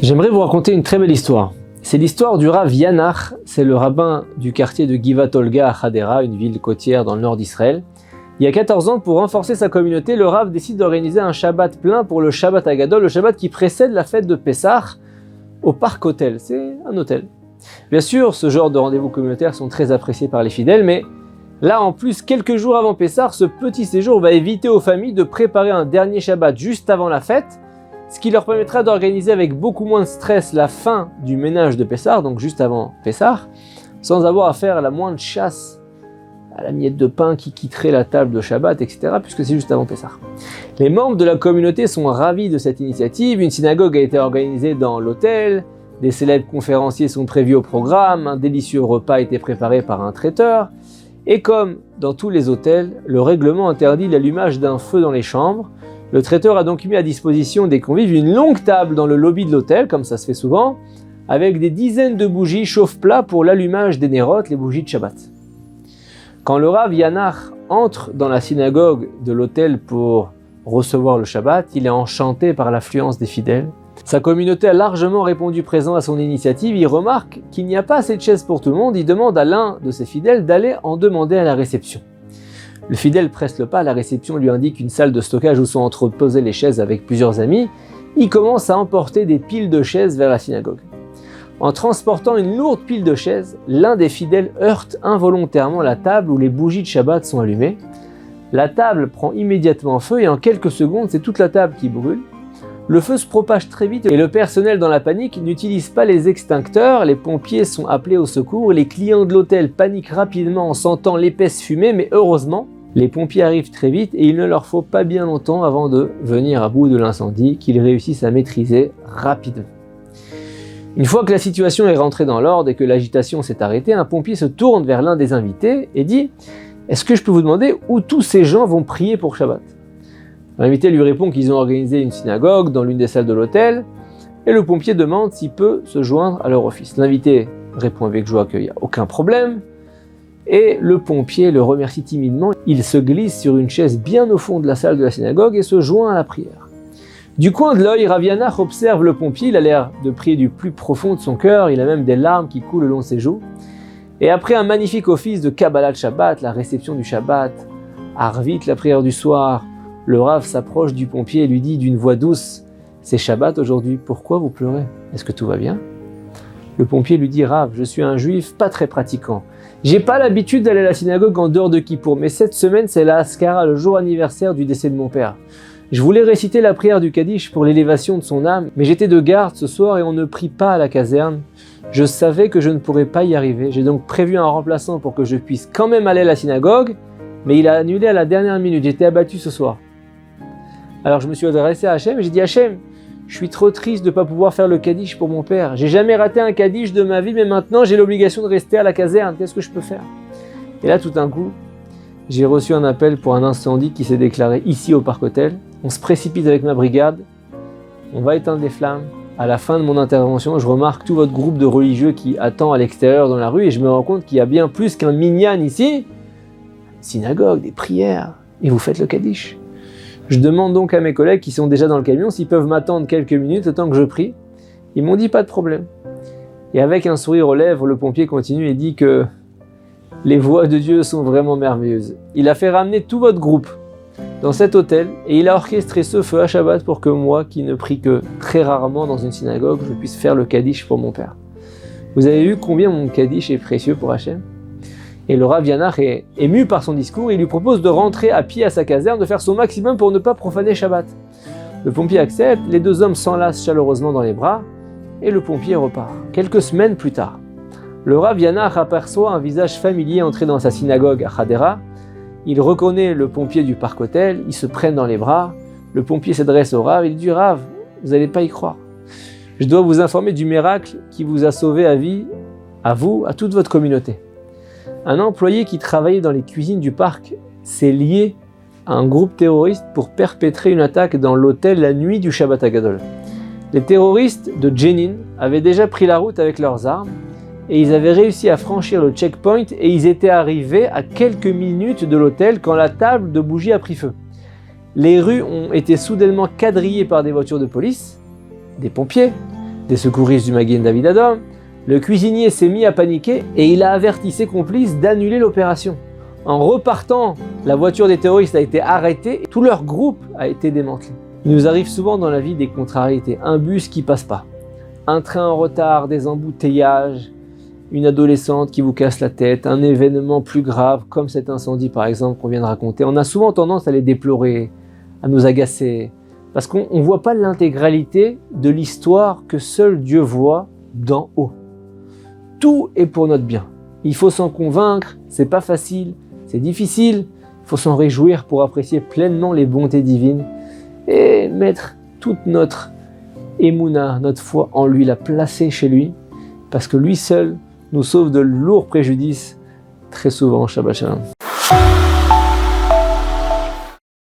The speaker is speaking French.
J'aimerais vous raconter une très belle histoire. C'est l'histoire du Rav Yanach, c'est le rabbin du quartier de Givat Olga à Hadera, une ville côtière dans le nord d'Israël. Il y a 14 ans, pour renforcer sa communauté, le Rav décide d'organiser un Shabbat plein pour le Shabbat Agadol, le Shabbat qui précède la fête de Pessah, au Parc Hôtel. C'est un hôtel. Bien sûr, ce genre de rendez-vous communautaires sont très appréciés par les fidèles, mais là, en plus, quelques jours avant Pessah, ce petit séjour va éviter aux familles de préparer un dernier Shabbat juste avant la fête, ce qui leur permettra d'organiser avec beaucoup moins de stress la fin du ménage de Pessah, donc juste avant Pessah, sans avoir à faire la moindre chasse à la miette de pain qui quitterait la table de Shabbat, etc., puisque c'est juste avant Pessah. Les membres de la communauté sont ravis de cette initiative. Une synagogue a été organisée dans l'hôtel, des célèbres conférenciers sont prévus au programme, un délicieux repas a été préparé par un traiteur, et comme dans tous les hôtels, le règlement interdit l'allumage d'un feu dans les chambres. Le traiteur a donc mis à disposition des convives une longue table dans le lobby de l'hôtel, comme ça se fait souvent, avec des dizaines de bougies chauffe-plat pour l'allumage des nérotes, les bougies de Shabbat. Quand le Rav Yanach entre dans la synagogue de l'hôtel pour recevoir le Shabbat, il est enchanté par l'affluence des fidèles. Sa communauté a largement répondu présent à son initiative. Il remarque qu'il n'y a pas assez de chaises pour tout le monde. Il demande à l'un de ses fidèles d'aller en demander à la réception. Le fidèle presse le pas, la réception lui indique une salle de stockage où sont entreposées les chaises avec plusieurs amis. Il commence à emporter des piles de chaises vers la synagogue. En transportant une lourde pile de chaises, l'un des fidèles heurte involontairement la table où les bougies de Shabbat sont allumées. La table prend immédiatement feu et en quelques secondes, c'est toute la table qui brûle. Le feu se propage très vite et le personnel dans la panique n'utilise pas les extincteurs, les pompiers sont appelés au secours, les clients de l'hôtel paniquent rapidement en sentant l'épaisse fumée, mais heureusement, les pompiers arrivent très vite et il ne leur faut pas bien longtemps avant de venir à bout de l'incendie qu'ils réussissent à maîtriser rapidement. Une fois que la situation est rentrée dans l'ordre et que l'agitation s'est arrêtée, un pompier se tourne vers l'un des invités et dit « Est-ce que je peux vous demander où tous ces gens vont prier pour Shabbat ?» L'invité lui répond qu'ils ont organisé une synagogue dans l'une des salles de l'hôtel et le pompier demande s'il peut se joindre à leur office. L'invité répond avec joie qu'il n'y a aucun problème et le pompier le remercie timidement. Il se glisse sur une chaise bien au fond de la salle de la synagogue et se joint à la prière. Du coin de l'œil, Rav Yanach observe le pompier, il a l'air de prier du plus profond de son cœur, il a même des larmes qui coulent le long de ses joues. Et après un magnifique office de Kabbalat Shabbat, la réception du Shabbat, Arvit, la prière du soir, le Rav s'approche du pompier et lui dit d'une voix douce « C'est Shabbat aujourd'hui, pourquoi vous pleurez? Est-ce que tout va bien ?» Le pompier lui dit « Rav, je suis un juif pas très pratiquant. J'ai pas l'habitude d'aller à la synagogue en dehors de Kippour, mais cette semaine c'est la Haskara, le jour anniversaire du décès de mon père. Je voulais réciter la prière du Kaddish pour l'élévation de son âme, mais j'étais de garde ce soir et on ne prie pas à la caserne. Je savais que je ne pourrais pas y arriver. J'ai donc prévu un remplaçant pour que je puisse quand même aller à la synagogue, mais il a annulé à la dernière minute. J'étais abattu ce soir. Alors je me suis adressé à Hachem et j'ai dit « Hachem, je suis trop triste de ne pas pouvoir faire le Kaddish pour mon père. J'ai jamais raté un Kaddish de ma vie, mais maintenant j'ai l'obligation de rester à la caserne. Qu'est-ce que je peux faire ?» Et là, tout d'un coup, j'ai reçu un appel pour un incendie qui s'est déclaré ici au Parc Hôtel. On se précipite avec ma brigade, on va éteindre les flammes. À la fin de mon intervention, je remarque tout votre groupe de religieux qui attend à l'extérieur dans la rue et je me rends compte qu'il y a bien plus qu'un minyan ici. Une synagogue, des prières, et vous faites le Kaddish. Je demande donc à mes collègues qui sont déjà dans le camion s'ils peuvent m'attendre quelques minutes le temps que je prie. Ils m'ont dit pas de problème. Et avec un sourire aux lèvres, le pompier continue et dit que les voies de Dieu sont vraiment merveilleuses. Il a fait ramener tout votre groupe dans cet hôtel et il a orchestré ce feu à Shabbat pour que moi, qui ne prie que très rarement dans une synagogue, je puisse faire le Kaddish pour mon père. Vous avez vu combien mon Kaddish est précieux pour Hachem? Et le Rav Yanach est ému par son discours et il lui propose de rentrer à pied à sa caserne, de faire son maximum pour ne pas profaner Shabbat. Le pompier accepte, les deux hommes s'enlacent chaleureusement dans les bras et le pompier repart. Quelques semaines plus tard, le Rav Yanach aperçoit un visage familier entrer dans sa synagogue à Hadera. Il reconnaît le pompier du Parc Hôtel, ils se prennent dans les bras. Le pompier s'adresse au Rav, il dit « Rav, vous n'allez pas y croire. Je dois vous informer du miracle qui vous a sauvé à vie, à vous, à toute votre communauté. Un employé qui travaillait dans les cuisines du parc s'est lié à un groupe terroriste pour perpétrer une attaque dans l'hôtel la nuit du Shabbat Agadol. Les terroristes de Jenin avaient déjà pris la route avec leurs armes et ils avaient réussi à franchir le checkpoint et ils étaient arrivés à quelques minutes de l'hôtel quand la table de bougies a pris feu. Les rues ont été soudainement quadrillées par des voitures de police, des pompiers, des secouristes du Magen David Adom, le cuisinier s'est mis à paniquer et il a averti ses complices d'annuler l'opération. En repartant, la voiture des terroristes a été arrêtée et tout leur groupe a été démantelé. Il nous arrive souvent dans la vie des contrariétés. Un bus qui passe pas, un train en retard, des embouteillages, une adolescente qui vous casse la tête, un événement plus grave comme cet incendie par exemple qu'on vient de raconter. On a souvent tendance à les déplorer, à nous agacer, parce qu'on ne voit pas l'intégralité de l'histoire que seul Dieu voit d'en haut. Tout est pour notre bien. Il faut s'en convaincre, c'est pas facile, c'est difficile, il faut s'en réjouir pour apprécier pleinement les bontés divines et mettre toute notre émouna, notre foi en lui, la placer chez lui, parce que lui seul nous sauve de lourds préjudices, très souvent. Shabbat Shalom.